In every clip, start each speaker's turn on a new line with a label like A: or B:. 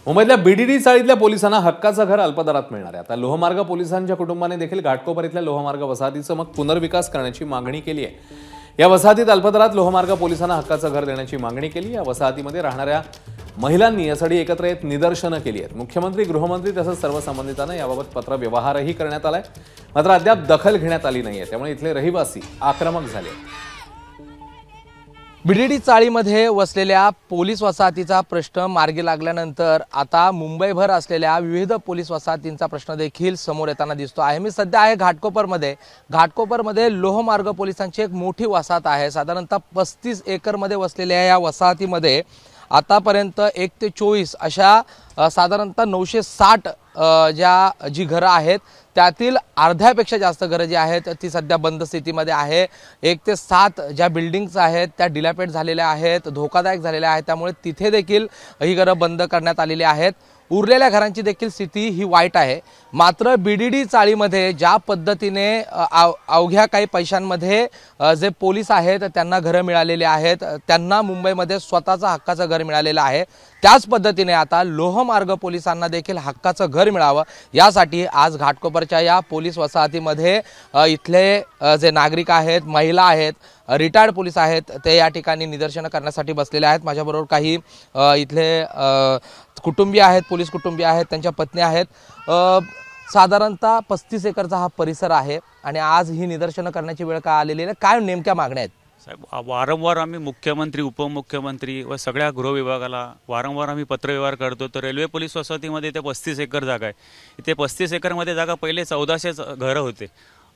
A: मुंबईतल्या बीडीडी चाळीतल्या पोलिसांना हक्काचं घर अल्पदरात मिळणार आहे। आता लोहमार्ग पोलिसांच्या कुटुंबाने देखील घाटकोपर इथल्या लोहमार्ग वसाहतीचं मग पुनर्विकास करण्याची मागणी केली आहे। या वसाहतीत अल्पदरात लोहमार्ग पोलिसांना हक्काचं घर देण्याची मागणी केली। या वसाहतीमध्ये राहणाऱ्या महिलांनी यासाठी एकत्र येत निदर्शनं केली आहेत। मुख्यमंत्री, गृहमंत्री तसंच सर्व संबंधितांना याबाबत पत्रव्यवहारही करण्यात आलाय, मात्र अद्याप दखल घेण्यात आली नाहीये। त्यामुळे इथले रहिवासी आक्रमक झाले।
B: बीडीडी चाळीमध्ये वसलेल्या पोलीस वसाहतीचा प्रश्न मार्गी लागल्यानंतर आता मुंबईभर असलेल्या विविध पोलीस वसाहतींचा प्रश्न देखील समोर येताना दिसतो आहे। मी सध्या आहे घाटकोपरमध्ये लोहमार्ग पोलिसांची एक मोठी वसाहत आहे। साधारणतः 35 एकरमध्ये वसलेल्या या वसाहतीमध्ये आतापर्यंत 1 ते 24 अशा साधारणतः 960 जी घरं आहेत त्यातील अर्ध्यापेक्षा जास्त घरं जी आहेत ती सध्या बंद स्थितीमध्ये आहे। 1 ते 7 ज्या बिल्डिंग्स आहेत त्या डिलॅपेट झालेल्या आहेत, धोकादायक झालेल्या आहेत, त्यामुळे तिथे देखील ही घरं बंद करण्यात आलेली आहेत। उरलेल्या घरांची देखील स्थिती ही वाईट आहे। मात्र बीडीडी चाळीमध्ये ज्या पद्धतीने अवघ्या काही पैशांमध्ये जे पोलीस आहेत त्यांना घरं मिळालेली आहेत, त्यांना मुंबईमध्ये स्वतःचं हक्काचं घर मिळालेलं आहे, त्याच पद्धतीने आता लोहमार्ग पोलिसांना देखील हक्काचं घर मिळावं यासाठी आज घाटकोपरच्या या पोलीस वसाहतीमध्ये इथले जे नागरिक आहेत, महिला आहेत, रिटायर्ड पोलीस आहेत, ते या ठिकाणी निदर्शनं करण्यासाठी बसलेले आहेत। माझ्याबरोबर काही इथले कुटुंबीय आहेत, पोलीस कुटुंबीय आहेत, त्यांच्या पत्नी आहेत। साधारणतः 35 एकरचा हा परिसर आहे आणि आज ही निदर्शनं करण्याची वेळ का आलेली आहे? काय नेमक्या मागण्या आहेत?
C: साहेब, वारंवार आम्ही मुख्यमंत्री, उपमुख्यमंत्री व सगळ्या गृह विभागाला वारंवार आम्ही पत्रव्यवहार करतो। तर रेल्वे पोलीस वसाहतीमध्ये इथे 35 एकर जागा आहे। इथे 35 एकरमध्ये जागा पहिले 1400 घरं होते,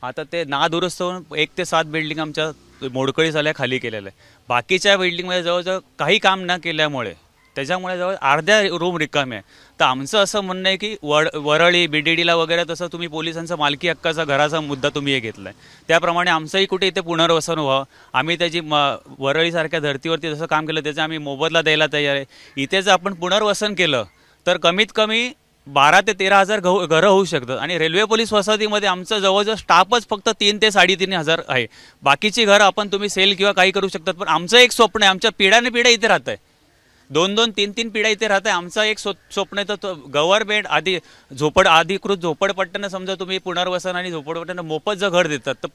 C: आता ते नादुरुस्त होऊन 1 ते 7 बिल्डिंग आमच्या मोडकळीस आल्या, खाली केलेलं आहे। बाकीच्या बिल्डिंगमध्ये जवळजवळ काही काम न केल्यामुळे त्याच्यामुळे जवळ अर्ध्या रूम रिकामे आहे। तर आमचं असं म्हणणं आहे की वरळी, बीडीडीला वगैरे तसं तुम्ही पोलिसांचा मालकी हक्काचा घराचा मुद्दा तुम्ही हे घेतला आहे, त्याप्रमाणे आमचंही कुठे इथे पुनर्वसन व्हावं। आम्ही त्याची वरळीसारख्या धर्तीवरती जसं काम केलं त्याचा आम्ही मोबदला द्यायला तयार आहे। इथे जर आपण पुनर्वसन केलं तर कमीत कमी 12 ते 13 हजार घरं होऊ शकतात। आणि रेल्वे पोलीस वसाहतीमध्ये आमचं जवळजवळ स्टाफच फक्त 3 ते 3.5 हजार आहे। बाकीची घरं आपण तुम्ही सेल किंवा काही करू शकतात, पण आमचं एक स्वप्न आहे, आमच्या पिढ्याने पिढ्या इथे राहत आहे, 2-2, 3-3 पिढ्या इथे राहत आहे। आमचं एक स्वप्न आहे तर गव्हर्नमेंट अधिकृत झोपडपट्ट्यांना समजा तुम्ही पुनर्वसन आणि झोपडपट्ट्यांना मोफत जर घर देतात तर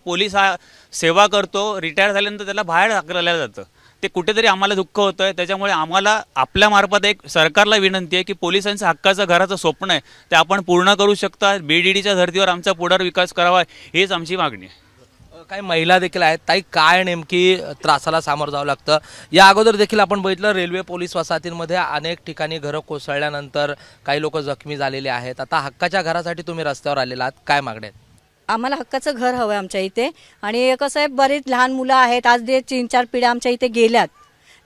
C: पोलीस हा सेवा करतो, रिटायर झाल्यानंतर त्याला बाहेर हाकललं जातं, ते कुठेतरी आम्हाला दुःख होतं आहे। त्याच्यामुळे आम्हाला आपल्यामार्फत एक सरकारला विनंती आहे की पोलिसांचं हक्काचं घराचं स्वप्न आहे ते आपण पूर्ण करू शकता। बीडीडीच्या धर्तीवर आमचा पुनर्विकास करावा हीच आमची मागणी आहे।
B: काही महिला देखील आहेत, ताई काय नेमकी त्रासाला सामोरं जावं लागतं? या अगोदर देखील आपण बघितलं रेल्वे पोलीस वसाहतींमध्ये अनेक ठिकाणी घरं कोसळल्यानंतर काही लोक जखमी झालेले आहेत। आता हक्काच्या घरासाठी तुम्ही रस्त्यावर आलेला आहात, काय मागण्या आहेत?
D: आम्हाला हक्काचं घर हवं आहे आमच्या इथे। आणि कसं आहे, बरेच लहान मुलं आहेत, आज ते 3-4 पिढ्या आमच्या इथे गेल्यात,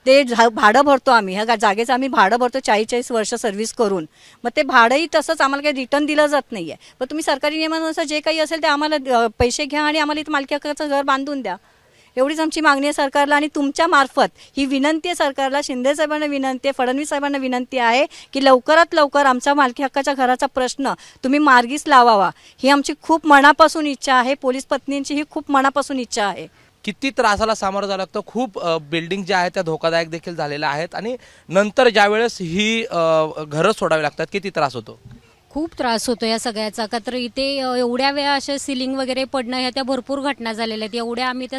D: ते भाडं भरतो आम्ही, ह्या जागेचं आम्ही भाडं भरतो 40-40 वर्ष सर्व्हिस करून, मग ते भाडंही तसंच आम्हाला काही रिटर्न दिलं जात नाही आहे। पण तुम्ही सरकारी नियमानुसार जे काही असेल ते आम्हाला पैसे घ्या आणि आम्हाला इथं मालकी हक्काचं घर बांधून द्या, एवढीच आमची मागणी आहे सरकारला। आणि तुमच्या मार्फत ही विनंती आहे सरकारला, शिंदे साहेबांना विनंती आहे, फडणवीस साहेबांना विनंती आहे की लवकरात लवकर आमचा मालकी हक्काच्या घराचा प्रश्न तुम्ही मार्गीच लावावा, ही आमची खूप मनापासून इच्छा आहे। पोलीस पत्नींची ही खूप मनापासून इच्छा आहे।
B: किती त्रासाला सामोरं जावं लागतं? खूप बिल्डिंग ज्या आहेत त्या धोकादायक देखील झालेल्या आहेत आणि नंतर ज्यावेळेस ही घरं सोडावी लागतात किती त्रास होतो?
E: खूप त्रास होतो या सगळ्याचा, का तर इथे एवढ्या वेळा अशा सिलिंग वगैरे पडणं ह्या त्या भरपूर घटना झालेल्या आहेत। एवढ्या आम्ही त्या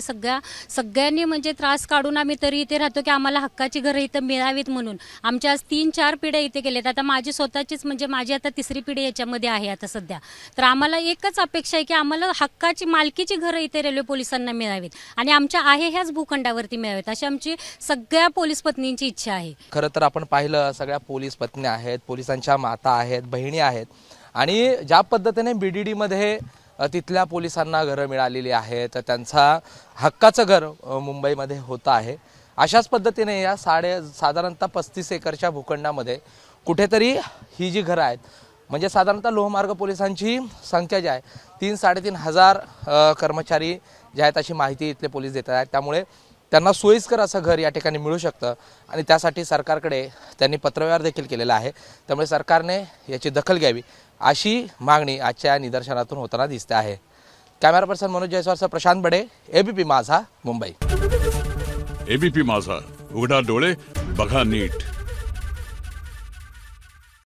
E: सगळ्यांनी म्हणजे त्रास काढून आम्ही तरी इथे राहतो की आम्हाला हक्काची घरं इथं मिळावीत म्हणून। आमच्या आज 3-4 पिढ्या इथे गेल्यात, आता माझी स्वतःचीच म्हणजे माझी आता 3री पिढी याच्यामध्ये आहे आता सध्या। तर आम्हाला एकच अपेक्षा आहे की आम्हाला हक्काची मालकीची घरं इथे रेल्वे पोलिसांना मिळावीत आणि आमच्या आहे ह्याच भूखंडावरती मिळावीत, अशी आमची सगळ्या पोलीस पत्नींची इच्छा आहे।
B: खरं तर आपण पाहिलं सगळ्या पोलीस पत्नी आहेत, पोलिसांच्या माता आहेत, बहिणी आहेत आणि ज्या पद्धतीने बीडीडीमध्ये तिथल्या पोलिसांना घरं मिळालेली आहेत, त्यांचा हक्काचं घर मुंबईमध्ये होतं आहे, अशाच पद्धतीने या साधारणतः 35 एकरच्या भूखंडामध्ये कुठेतरी ही जी घरं आहेत, म्हणजे साधारणतः लोहमार्ग पोलिसांची संख्या जी आहे 3-3.5 हजार कर्मचारी जे आहेत अशी माहिती इथले पोलीस देत आहेत। त्यामुळे त्यांना सोयीस्कर असं घर या ठिकाणी मिळू शकतं आणि त्यासाठी सरकारकडे त्यांनी पत्रव्यवहार देखील केलेला आहे। त्यामुळे सरकारने याची दखल घ्यावी अशी मागणी आजच्या निदर्शनातून होताना दिसते आहे। कॅमेरा पर्सन मनोज जयस्वालसह प्रशांत बडे, एबीपी माझा, मुंबई।
F: एबीपी माझा, उघडा डोळे बघा नीट।